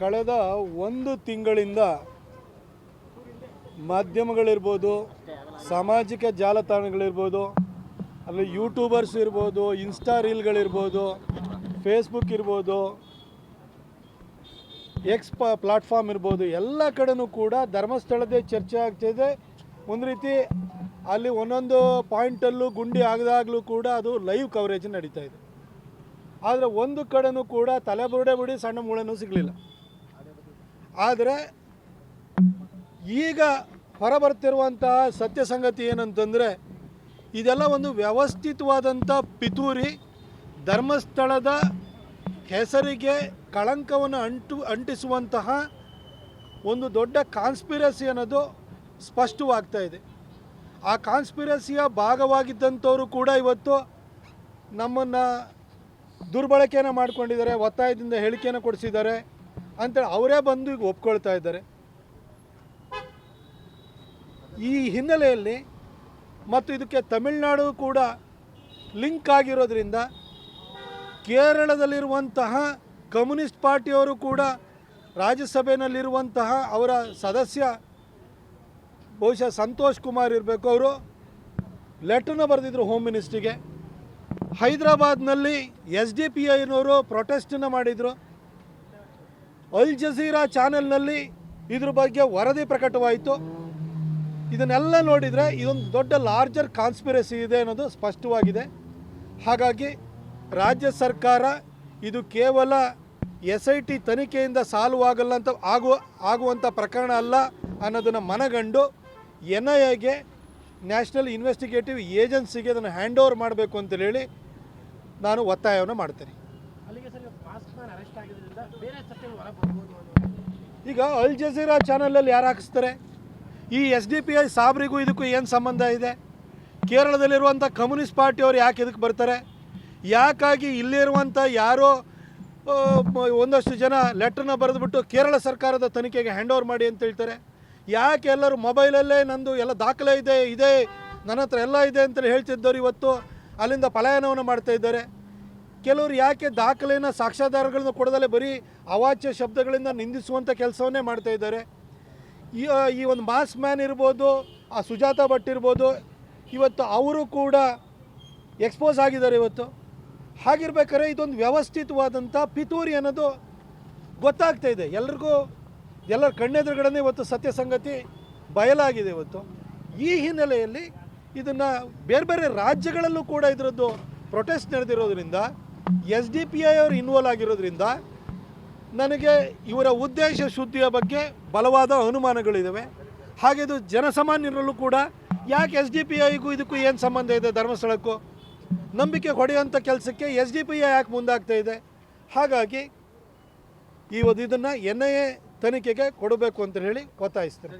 ಕಳೆದ ಒಂದು ತಿಂಗಳಿಂದ ಮಾಧ್ಯಮಗಳಿರ್ಬೋದು, ಸಾಮಾಜಿಕ ಜಾಲತಾಣಗಳಿರ್ಬೋದು, ಅಲ್ಲಿ ಯೂಟ್ಯೂಬರ್ಸ್ ಇರ್ಬೋದು, ಇನ್ಸ್ಟಾ ರೀಲ್ಗಳಿರ್ಬೋದು, ಫೇಸ್ಬುಕ್ ಇರ್ಬೋದು, ಎಕ್ಸ್ ಪ್ಲಾಟ್ಫಾರ್ಮ್ ಇರ್ಬೋದು, ಎಲ್ಲ ಕಡೆನೂ ಕೂಡ ಧರ್ಮಸ್ಥಳದೇ ಚರ್ಚೆ ಆಗ್ತಿದೆ. ಒಂದು ರೀತಿ ಅಲ್ಲಿ ಒಂದೊಂದು ಪಾಯಿಂಟಲ್ಲೂ ಗುಂಡಿ ಆಗದಾಗಲೂ ಕೂಡ ಅದು ಲೈವ್ ಕವರೇಜ್ ನಡೀತಾ ಇದೆ. ಆದರೆ ಒಂದು ಕಡೆನೂ ಕೂಡ ತಲೆಬುರುಡೆ ಬಿಡಿ ಸಣ್ಣ ಮೂಳೆನೂ ಸಿಗಲಿಲ್ಲ. ಆದರೆ ಈಗ ಹೊರಬರ್ತಿರುವಂತಹ ಸತ್ಯ ಸಂಗತಿ ಏನಂತಂದರೆ, ಇದೆಲ್ಲ ಒಂದು ವ್ಯವಸ್ಥಿತವಾದಂಥ ಪಿತೂರಿ, ಧರ್ಮಸ್ಥಳದ ಹೆಸರಿಗೆ ಕಳಂಕವನ್ನು ಅಂಟಿಸುವಂತಹ ಒಂದು ದೊಡ್ಡ ಕಾನ್ಸ್ಪಿರಸಿ ಅನ್ನೋದು ಸ್ಪಷ್ಟವಾಗ್ತಾ ಇದೆ. ಆ ಕಾನ್ಸ್ಪಿರಸಿಯ ಭಾಗವಾಗಿದ್ದಂಥವರು ಕೂಡ ಇವತ್ತು ನಮ್ಮನ್ನು ದುರ್ಬಳಕೆಯನ್ನು ಮಾಡ್ಕೊಂಡಿದ್ದಾರೆ, ಒತ್ತಾಯದಿಂದ ಹೇಳಿಕೆಯನ್ನು ಕೊಡಿಸಿದ್ದಾರೆ ಅಂತೇಳಿ ಅವರೇ ಬಂದು ಈಗ ಒಪ್ಕೊಳ್ತಾ ಇದ್ದಾರೆ. ಈ ಹಿನ್ನೆಲೆಯಲ್ಲಿ ಮತ್ತು ಇದಕ್ಕೆ ತಮಿಳುನಾಡು ಕೂಡ ಲಿಂಕ್ ಆಗಿರೋದ್ರಿಂದ ಕೇರಳದಲ್ಲಿರುವಂತಹ ಕಮ್ಯುನಿಸ್ಟ್ ಪಾರ್ಟಿಯವರು ಕೂಡ ರಾಜ್ಯಸಭೆಯಲ್ಲಿರುವಂತಹ ಅವರ ಸದಸ್ಯ ಬಹುಶಃ ಸಂತೋಷ್ ಕುಮಾರ್ ಇರಬೇಕು, ಅವರು ಲೆಟ್ರನ್ನ ಬರೆದಿದ್ರು ಹೋಮ್ ಮಿನಿಸ್ಟ್ರಿಗೆ. ಹೈದರಾಬಾದ್ನಲ್ಲಿ SDPIನವರು ಪ್ರೊಟೆಸ್ಟನ್ನು ಮಾಡಿದರು. ಅಲ್ ಜಜೀರಾ ಚಾನೆಲ್ನಲ್ಲಿ ಇದ್ರ ಬಗ್ಗೆ ವರದಿ ಪ್ರಕಟವಾಯಿತು. ಇದನ್ನೆಲ್ಲ ನೋಡಿದರೆ ಇದೊಂದು ದೊಡ್ಡ ಲಾರ್ಜರ್ ಕಾನ್ಸ್ಪಿರಸಿ ಇದೆ ಅನ್ನೋದು ಸ್ಪಷ್ಟವಾಗಿದೆ. ಹಾಗಾಗಿ ರಾಜ್ಯ ಸರ್ಕಾರ ಇದು ಕೇವಲ SIT ತನಿಖೆಯಿಂದ ಸಾಲ್ವ್ ಆಗಲ್ಲ ಅಂತ ಆಗುವಂಥ ಪ್ರಕರಣ ಅಲ್ಲ ಅನ್ನೋದನ್ನು ಮನಗಂಡು NIAಗೆ, ನ್ಯಾಷನಲ್ ಇನ್ವೆಸ್ಟಿಗೇಟಿವ್ ಏಜೆನ್ಸಿಗೆ ಅದನ್ನು ಹ್ಯಾಂಡ್ ಓವರ್ ಮಾಡಬೇಕು ಅಂತ ಹೇಳಿ ನಾನು ಒತ್ತಾಯವನ್ನು ಮಾಡ್ತೇನೆ. ಈಗ ಅಲ್ ಜಜೀರಾ ಚಾನಲಲ್ಲಿ ಯಾರು ಹಾಕಿಸ್ತಾರೆ? ಈ SDPI ಸಾಬ್ರಿಗೂ ಇದಕ್ಕೂ ಏನು ಸಂಬಂಧ ಇದೆ? ಕೇರಳದಲ್ಲಿರುವಂಥ ಕಮ್ಯುನಿಸ್ಟ್ ಪಾರ್ಟಿಯವರು ಯಾಕೆ ಇದಕ್ಕೆ ಬರ್ತಾರೆ? ಯಾಕಾಗಿ ಇಲ್ಲಿರುವಂಥ ಯಾರೋ ಒಂದಷ್ಟು ಜನ ಲೆಟ್ರನ್ನ ಬರೆದುಬಿಟ್ಟು ಕೇರಳ ಸರ್ಕಾರದ ತನಿಖೆಗೆ ಹ್ಯಾಂಡ್ ಓವರ್ ಮಾಡಿ ಅಂತ ಹೇಳ್ತಾರೆ? ಯಾಕೆ ಎಲ್ಲರೂ ಮೊಬೈಲಲ್ಲೇ ನಂದು ಎಲ್ಲ ದಾಖಲೆ ಇದೆ ನನ್ನ ಹತ್ರ ಎಲ್ಲ ಇದೆ ಅಂತೇಳಿ ಹೇಳ್ತಿದ್ದವರು ಇವತ್ತು ಅಲ್ಲಿಂದ ಪಲಾಯನವನ್ನು ಮಾಡ್ತಾ ಇದ್ದಾರೆ? ಕೆಲವರು ಯಾಕೆ ದಾಖಲೆಯನ್ನು, ಸಾಕ್ಷ್ಯಾಧಾರಗಳನ್ನು ಕೊಡದಲ್ಲೇ ಬರೀ ಅವಾಚ್ಯ ಶಬ್ದಗಳಿಂದ ನಿಂದಿಸುವಂಥ ಕೆಲಸವನ್ನೇ ಮಾಡ್ತಾ ಇದ್ದಾರೆ? ಈ ಒಂದು ಮಾಸ್ ಮ್ಯಾನ್ ಇರ್ಬೋದು, ಆ ಸುಜಾತ ಭಟ್ ಇರ್ಬೋದು, ಇವತ್ತು ಅವರು ಕೂಡ ಎಕ್ಸ್ಪೋಸ್ ಆಗಿದ್ದಾರೆ ಇವತ್ತು. ಹಾಗಿರ್ಬೇಕಾದ್ರೆ ಇದೊಂದು ವ್ಯವಸ್ಥಿತವಾದಂಥ ಪಿತೂರಿ ಅನ್ನೋದು ಗೊತ್ತಾಗ್ತಾ ಇದೆ ಎಲ್ಲರಿಗೂ. ಎಲ್ಲರ ಕಣ್ಣೆದುರುಗಡೆ ಇವತ್ತು ಸತ್ಯ ಸಂಗತಿ ಬಯಲಾಗಿದೆ ಇವತ್ತು. ಈ ಹಿನ್ನೆಲೆಯಲ್ಲಿ ಇದನ್ನು ಬೇರೆ ಬೇರೆ ರಾಜ್ಯಗಳಲ್ಲೂ ಕೂಡ ಇದರದ್ದು ಪ್ರೊಟೆಸ್ಟ್ ನಡೆದಿರೋದ್ರಿಂದ, SDPI ಅವರು ಇನ್ವಾಲ್ವ್ ಆಗಿರೋದ್ರಿಂದ ನನಗೆ ಇವರ ಉದ್ದೇಶ ಶುದ್ಧಿಯ ಬಗ್ಗೆ ಬಲವಾದ ಅನುಮಾನಗಳಿದ್ದಾವೆ. ಹಾಗೆ ಇದು ಜನಸಾಮಾನ್ಯರಲ್ಲೂ ಕೂಡ ಯಾಕೆ SDPIಗೂ ಇದಕ್ಕೂ ಏನು ಸಂಬಂಧ ಇದೆ? ಧರ್ಮಸ್ಥಳಕ್ಕೂ ನಂಬಿಕೆ ಹೊಡೆಯುವಂಥ ಕೆಲಸಕ್ಕೆ SDPI ಯಾಕೆ ಮುಂದಾಗ್ತಾ ಇದೆ? ಹಾಗಾಗಿ ಇದನ್ನು NIA ತನಿಖೆಗೆ ಕೊಡಬೇಕು ಅಂತ ಹೇಳಿ ಒತ್ತಾಯಿಸ್ತೇನೆ.